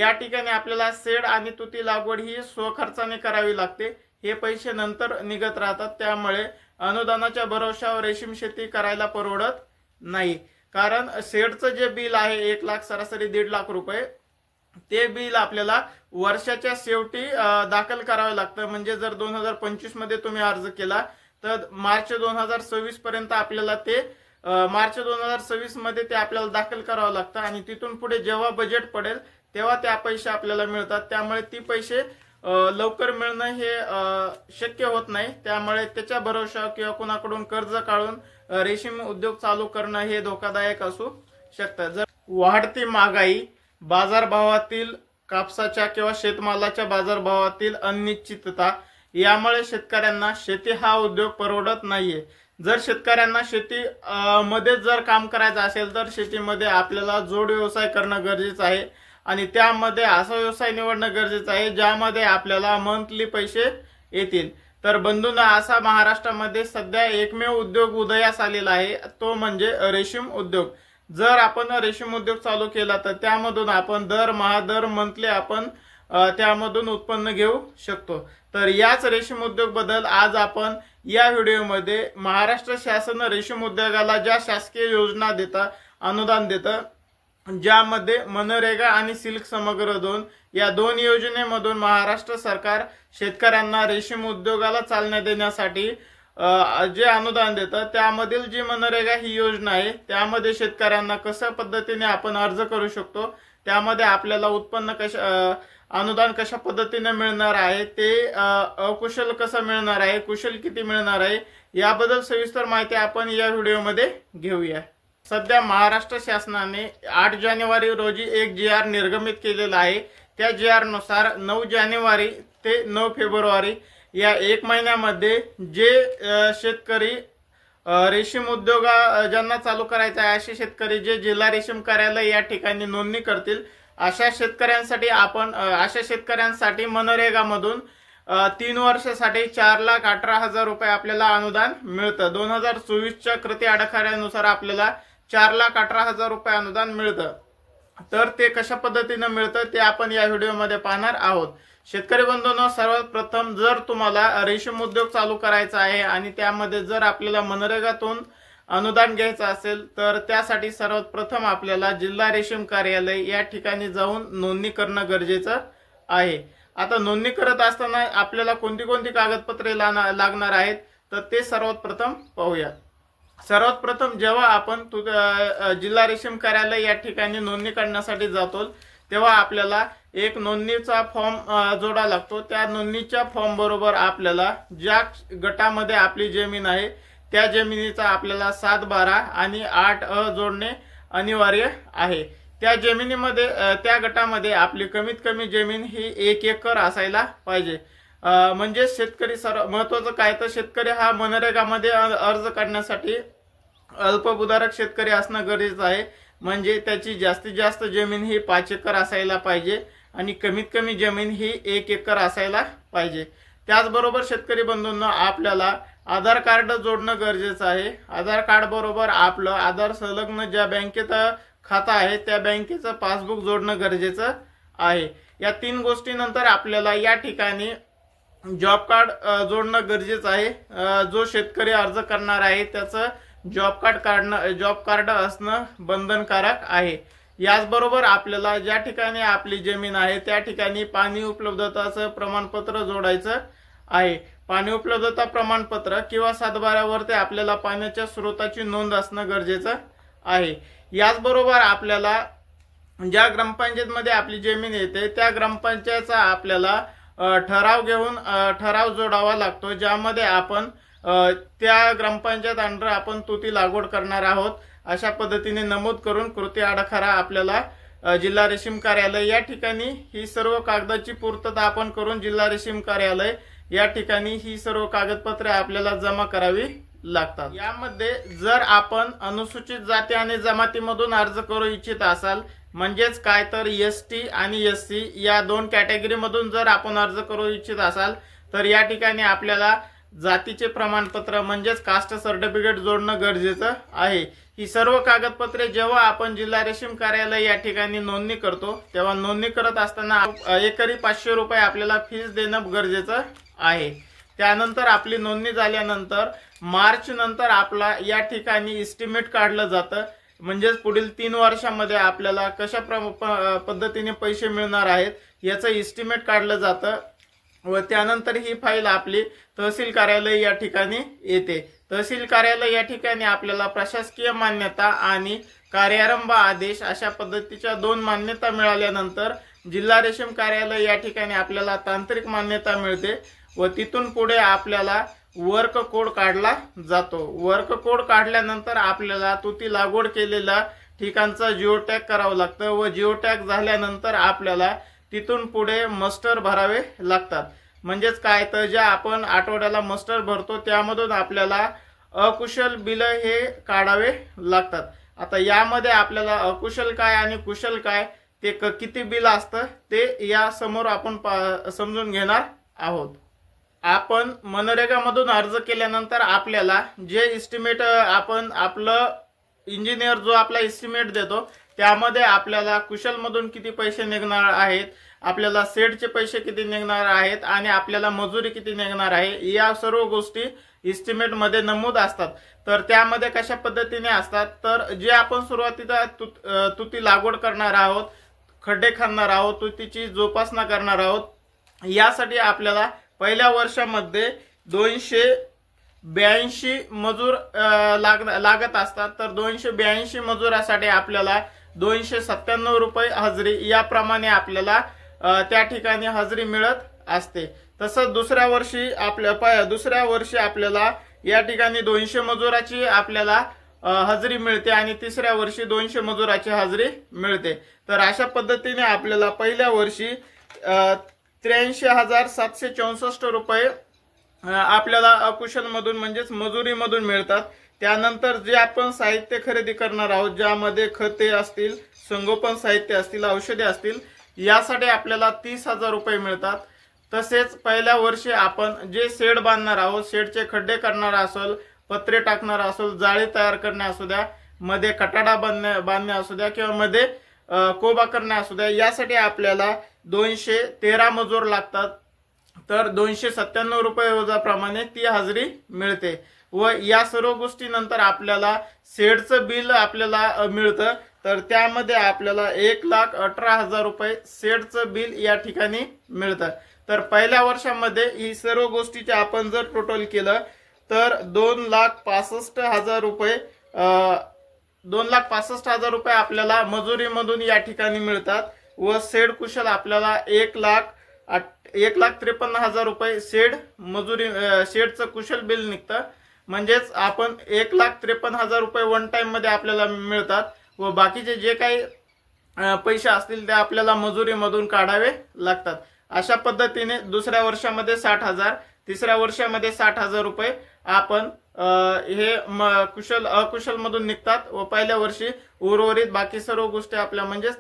या ठिकाणी आपल्याला सेड आणि तुती लागवड ही स्वखर्चाने करावी लागते। हे पैसे नंतर निघत राहतात, त्यामुळे अनुदानाच्या भरोशावर रेशीम शेती करायला परवडत नाही। कारण सेडचं जे बिल आहे 1 लाख सरासरी 1.5 लाख रुपये, ते बिल आपल्याला वर्षाच्या शेवटी दाखल करावे लागतं। म्हणजे जर 2025 मध्ये तुम्ही अर्ज केला तर मार्च 2026 पर्यंत आपल्याला ते मार्च 2026 मध्ये ते आपल्याला दाखल करावं लागतं आणि तिथून पुढे जेव्हा बजेट पडेल तेव्हा त्या पैसे आपल्याला मिळतात। त्यामुळे ती पैसे लवकर मिळणं हे शक्य होत नाही। त्यामुळे त्याच्या भरोशावर किंवा कुणाकडून कर्ज काढून रेशीम उद्योग चालू करणं हे धोकादायक असू शकतं। जर वाढती महागाई, बाजारभावातील कापसाच्या किंवा शेतमालाच्या बाजारभावातील अनिश्चितता यामुळे शेतकऱ्यांना शेती हा उद्योग परवडत नाहीये। जर शेतकऱ्यांना शेती मध्ये जर काम करायचं असेल तर शेतीमध्ये आपल्याला जोड व्यवसाय करणं गरजेचं आहे आणि त्यामध्ये असा व्यवसाय निवडणं गरजेचं आहे ज्यामध्ये आपल्याला मंथली पैसे येतील। तर बंधूंनो, असा महाराष्ट्रामध्ये सध्या एकमेव उद्योग उदयास आलेला आहे, तो म्हणजे रेशीम उद्योग। जर आपण रेशीम उद्योग चालू केला तर त्यामधून आपण दर मंथली आपण त्यामधून उत्पन्न घेऊ शकतो। तर याच रेशीम उद्योग बद्दल आज आपण या व्हिडिओमध्ये महाराष्ट्र शासन रेशीम उद्योगाला ज्या शासकीय योजना देतं, अनुदान देतं, ज्यामध्ये मनरेगा आणि सिल्क समग्र 2 या 2 योजनेमधून महाराष्ट्र सरकार शेतकऱ्यांना रेशीम उद्योगाला चालना देण्यासाठी जे अनुदान देतं, त्यामधील जी मनरेगा ही योजना आहे त्यामध्ये शेतकऱ्यांना कशा पद्धतीने आपण अर्ज करू शकतो, त्यामध्ये आपल्याला उत्पन्न अनुदान कशा पद्धतीने मिळणार आहे, ते अकुशल कसं मिळणार आहे, कुशल किती मिळणार आहे, याबद्दल सविस्तर माहिती आपण या व्हिडिओमध्ये घेऊया। सध्या महाराष्ट्र शासनाने 8 जानेवारी रोजी एक GR निर्गमित केलेला आहे। त्या GR नुसार 9 जानेवारी ते 9 फेब्रुवारी या 1 महिन्यामध्ये जे शेतकरी रेशीम उद्योग ज्यांना चालू करायचा आहे असे शेतकरी जे जिल्हा रेशीम कार्यालय या ठिकाणी नोंदणी करतील अशा शेतकऱ्यांसाठी मनरेगा मधून 3 वर्षासाठी 4,18,000 रुपये आपल्याला अनुदान मिळतं। 2024च्या कृती आराखड्यानुसार आपल्याला 4,18,000 रुपये अनुदान मिळतं। तर ते कशा पद्धतीने मिळतं ते आपण या व्हिडिओमध्ये पाहणार आहोत। शेतकरी बंधूंनो, सर्वात प्रथम जर तुम्हाला रेशीम उद्योग चालू करायचा आहे आणि त्यामध्ये जर आपल्याला मनरेगातून अनुदान घ्यायचं असेल तर त्यासाठी सर्वात प्रथम आपल्याला जिल्हा रेशीम कार्यालय या ठिकाणी जाऊन नोंदणी करणं गरजेचं आहे। आता नोंदणी करत असताना आपल्याला कोणती कागदपत्रे लागणार आहेत तर ते सर्वात प्रथम पाहूया। सर्वात प्रथम जेव्हा आपण जिल्हा रेशीम कार्यालय या ठिकाणी नोंदणी करण्यासाठी जातो तेव्हा आपल्याला एक नोंदणीचा फॉर्म जोडा लागतो। त्या नोंदणीच्या फॉर्म बरोबर आपल्याला ज्या गटामध्ये आपली जमीन आहे त्या जमिनीचा आपल्याला 7/12 आणि 8 जोडणे अनिवार्य आहे। त्या जमिनीमध्ये त्या गटामध्ये आपली कमीत कमी जमीन ही 1 एकर असायला पाहिजे। म्हणजे शेतकरी महत्त्वाचं काय तर शेतकरी हा मनरेगामध्ये अर्ज करण्यासाठी अल्पभूधारक शेतकरी असणं गरजेचं आहे। म्हणजे त्याची जास्तीत जास्त जमीन ही 5 एकर असायला पाहिजे आणि कमीत कमी जमीन ही 1 एकर असायला पाहिजे। त्याचबरोबर शेतकरी बंधूंना आपल्याला आधार कार्ड जोडणं गरजेचं आहे। आधार कार्ड बरोबर आपलं आधार संलग्न ज्या बँकेत खाता आहे त्या बँकेचं पासबुक जोडणं गरजेचं आहे। या 3 गोष्टीनंतर आपल्याला या ठिकाणी जॉब कार्ड जोडणं गरजेचं आहे। जो शेतकरी अर्ज करणार आहे त्याचं जॉब कार्ड असणं बंधनकारक आहे। याचबरोबर आपल्याला ज्या ठिकाणी आपली जमीन आहे त्या ठिकाणी पाणी उपलब्धताचं प्रमाणपत्र जोडायचं आहे। पाणी उपलब्धता प्रमाणपत्र किंवा 7/12 वरती आपल्याला पाण्याच्या स्रोताची नोंद असणं गरजेचं आहे। याचबरोबर आपल्याला ज्या ग्रामपंचायतमध्ये आपली जमीन येते त्या ग्रामपंचायतचा आपल्याला ठराव जोडावा लागतो, ज्यामध्ये आपण त्या ग्रामपंचायत अंडर आपण तुती लागवड करणार आहोत अशा पद्धतीने नमूद करून कृती आराखडा आपल्याला जिल्हा रेशीम कार्यालय या ठिकाणी ही सर्व कागदाची पूर्तता आपण करून जिल्हा रेशीम कार्यालय या ठिकाणी ही सर्व कागदपत्रे आपल्याला जमा करावी लागतात। यामध्ये जर आपण अनुसूचित जाती आणि जमातीमधून अर्ज करू इच्छित असाल, म्हणजेच काय तर ST आणि SC या 2 कॅटेगरी मधून जर आपण अर्ज करू इच्छित असाल तर या ठिकाणी आपल्याला जातीचे प्रमाणपत्र म्हणजेच कास्ट सर्टिफिकेट जोडणं गरजेचं आहे। ही सर्व कागदपत्रे जेव्हा आपण जिल्हा रेशीम कार्यालय या ठिकाणी नोंदणी करतो तेव्हा नोंदणी करत असताना एकरी 500 रुपये आपल्याला फीस देणं गरजेचं आहे। त्यानंतर आपली नोंदणी झाल्यानंतर मार्च नंतर आपला या ठिकाणी एस्टिमेट काढलं जातं, म्हणजेच पुढील 3 वर्षांमध्ये आपल्याला कशा पद्धतीने पैसे मिळणार आहेत याचं एस्टिमेट काढलं जातं व त्यानंतर ही फाईल आपली तहसील कार्यालय या ठिकाणी येते। तहसील कार्यालय या ठिकाणी आपल्याला प्रशासकीय मान्यता आणि कार्यारंभ आदेश अशा पद्धतीच्या 2 मान्यता मिळाल्यानंतर जिल्हा रेशीम कार्यालय या ठिकाणी आपल्याला तांत्रिक मान्यता मिळते व तिथून पुढे आपल्याला वर्क कोड काढला जातो। वर्क कोड काढल्यानंतर आपल्याला तुती लागवड केलेल्या ठिकाणचा जिओ टॅग करावं लागतं व जिओ टॅग झाल्यानंतर आपल्याला तिथून पुढे मस्टर भरावे लागतात। म्हणजेच काय तर ज्या आपण आठवड्याला मस्टर भरतो त्यामधून आपल्याला अकुशल बिल हे काढावे लागतात। आता यामध्ये आपल्याला अकुशल काय आणि कुशल काय ते किती बिल असतं ते या समोर आपण समजून घेणार आहोत। आपण मनरेगा मधून अर्ज केल्यानंतर आपल्याला जे एस्टिमेट आपण आपलं इंजिनियर जो आपला एस्टिमेट देतो त्यामध्ये आपल्याला कुशल मधून किती पैसे निघणार आहेत, आपल्याला सेडचे पैसे किती निघणार आहेत आणि आपल्याला मजुरी किती निघणार आहे या सर्व गोष्टी एस्टिमेट मध्ये नमूद असतात। तर त्यामध्ये कशा पद्धतीने असतात तर जे आपण सुरुवातीला तुती लागवड करणार आहोत, खड्डे खणणार आहोत, तुतीची जोपासना करणार आहोत, यासाठी आपल्याला पहिल्या वर्षामध्ये 282 मजूर लागत असतात। तर 282 मजुरासाठी आपल्याला 297 रुपये हजेरी याप्रमाणे आपल्याला त्या ठिकाणी हजेरी मिळत असते। तसंच दुसऱ्या वर्षी आपल्याला या ठिकाणी 200 मजुराची आपल्याला हजेरी मिळते आणि तिसऱ्या वर्षी 200 मजुराची हजेरी मिळते। तर अशा पद्धतीने आपल्याला पहिल्या वर्षी 83,764 रुपये आपल्याला अकुशल मधून म्हणजेच मजुरी मधून मिळतात। त्यानंतर जे आपण साहित्य खरेदी करणार आहोत ज्यामध्ये खते असतील, संगोपन साहित्य असतील, औषधे असतील, यासाठी आपल्याला 30,000 रुपये मिळतात। तसेच पहिल्या वर्षी आपण जे शेड बांधणार आहोत, शेडचे खड्डे करणार असेल, पत्रे टाकणार असेल, जाळी तयार करणे असू द्या, मध्ये कटाडा बांधणे असू द्या किंवा मध्ये कोबा करणे असू द्या, यासाठी आपल्याला 213 मजूर लागतात। तर 297 रुपये रोजाप्रमाणे ती हजेरी मिळते व या सर्व गोष्टी नंतर आपल्याला शेडचं बिल आपल्याला मिळतं। तर त्यामध्ये आपल्याला 1,18,000 रुपये शेडचं बिल या ठिकाणी मिळतं। तर पहिल्या वर्षामध्ये ही सर्व गोष्टीचे आपण जर टोटल केलं तर 2,65,000 रुपये 2,65,000 रुपये आपल्याला मजुरीमधून या ठिकाणी मिळतात व शेड कुशल आपल्याला 1,53,000 रुपये शेडचं कुशल बिल निघतं। म्हणजेच आपण 1,53,000 रुपये वन टाइम मध्ये आपल्याला मिळतात व बाकीचे जे काही पैसे असतील ते आपल्याला मजुरीमधून काढावे लागतात। अशा पद्धतीने दुसऱ्या वर्षामध्ये 60,000, तिसऱ्या वर्षामध्ये 60,000 रुपये आपण हे अकुशल मधून निघतात व पहिल्या वर्षी उर्वरित बाकी सर्व गोष्टी आपल्या म्हणजे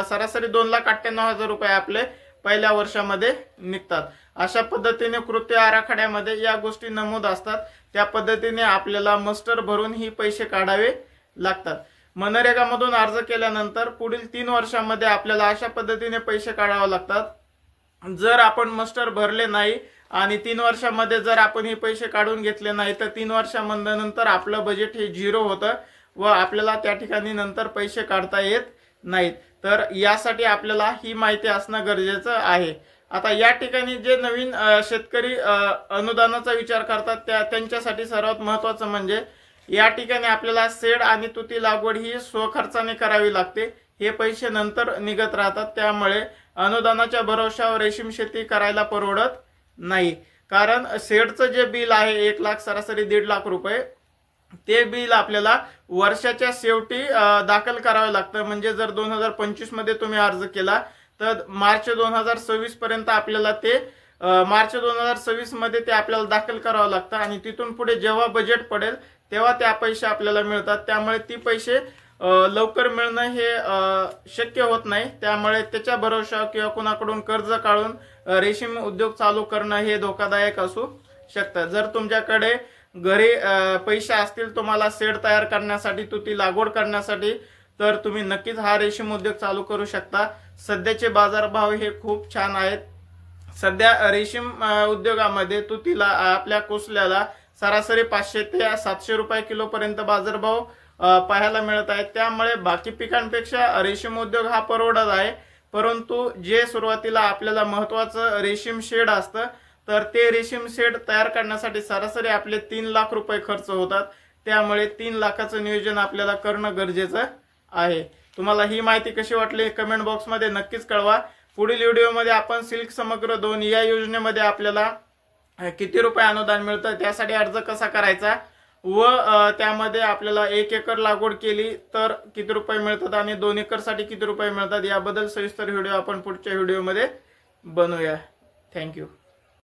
सरासरी 2,98,000 रुपये आपले पहिल्या वर्षामध्ये निघतात। अशा पद्धतीने कृती आराखड्यामध्ये या गोष्टी नमूद असतात, त्या पद्धतीने आपल्याला मस्टर भरून ही पैसे काढावे लागतात। मनरेगा मधून अर्ज केल्यानंतर पुढील 3 वर्षांमध्ये आपल्याला अशा पद्धतीने पैसे काढावे लागतात। जर आपण मस्टर भरले नाही आणि 3 वर्षांमध्ये जर आपण हे पैसे काढून घेतले नाही तर 3 वर्षांनंतर आपलं बजेट हे 0 होतं व आपल्याला त्या ठिकाणी नंतर पैसे काढता येत नाहीत। तर यासाठी आपल्याला ही माहिती असणं गरजेचं आहे। आता या ठिकाणी जे नवीन शेतकरी अनुदानाचा विचार करतात त्यांच्यासाठी सर्वात महत्त्वाचं म्हणजे या ठिकाणी आपल्याला शेड आणि तुती लागवड ही स्वखर्चाने करावी लागते। हे पैसे नंतर निघत राहतात, त्यामुळे अनुदानाच्या भरोशावर रेशीम शेती करायला परवडत नाही। कारण शेडचं जे बिल आहे 1 लाख सरासरी 1.5 लाख रुपये ते बिल आपल्याला वर्षाच्या शेवटी दाखल करावे लागतं। म्हणजे जर 2025 मध्ये तुम्ही अर्ज केला तर मार्च 2026 पर्यंत आपल्याला ते मार्च 2026 मध्ये ते आपल्याला दाखल करावं लागतं आणि तिथून पुढे जेव्हा बजेट पडेल तेव्हा त्या पैसे आपल्याला मिळतात। त्यामुळे ती पैसे लवकर मिळणं हे शक्य होत नाही, त्यामुळे त्याच्या भरोशावर किंवा कुणाकडून कर्ज काढून रेशीम उद्योग चालू करणं हे धोकादायक असू शकता। जर तुमच्याकडे घरी पैसे असतील तुम्हाला शेड तयार करण्यासाठी, तुती लागवड करण्यासाठी, तर तुम्ही नक्कीच हा रेशीम उद्योग चालू करू शकता। सध्याचे बाजारभाव हे खूप छान आहेत। सध्या रेशीम उद्योगामध्ये तुतीला आपल्या कोसल्याला सरासरी 500 ते 700 रुपये किलो पर्यंत बाजारभाव पाहायला मिळत आहेत। त्यामुळे बाकी पिकांपेक्षा रेशीम उद्योग हा परवडत आहे। परंतु जे सुरुवातीला आपल्याला महत्त्वाचं रेशीम शेड असतं, तर ते रेशीम शेड तयार करण्यासाठी सरासरी आपले 3 लाख रुपये खर्च होतात। त्यामुळे 3 लाखाचं नियोजन आपल्याला करणं गरजेचं आहे। तुम्हाला ही माहिती कशी वाटली कमेंट बॉक्समध्ये नक्कीच कळवा। पुढील व्हिडिओमध्ये आपण सिल्क समग्र 2 या योजनेमध्ये आपल्याला किती रुपये अनुदान मिळतं, त्यासाठी अर्ज कसा करायचा व त्यामध्ये आपल्याला 1 एकर लागवड केली तर किती रुपये मिळतात आणि 2 एकर साठी किती रुपये मिळतात याबद्दल सविस्तर व्हिडिओ आपण पुढच्या व्हिडिओमध्ये बनवूया। थँक्यू।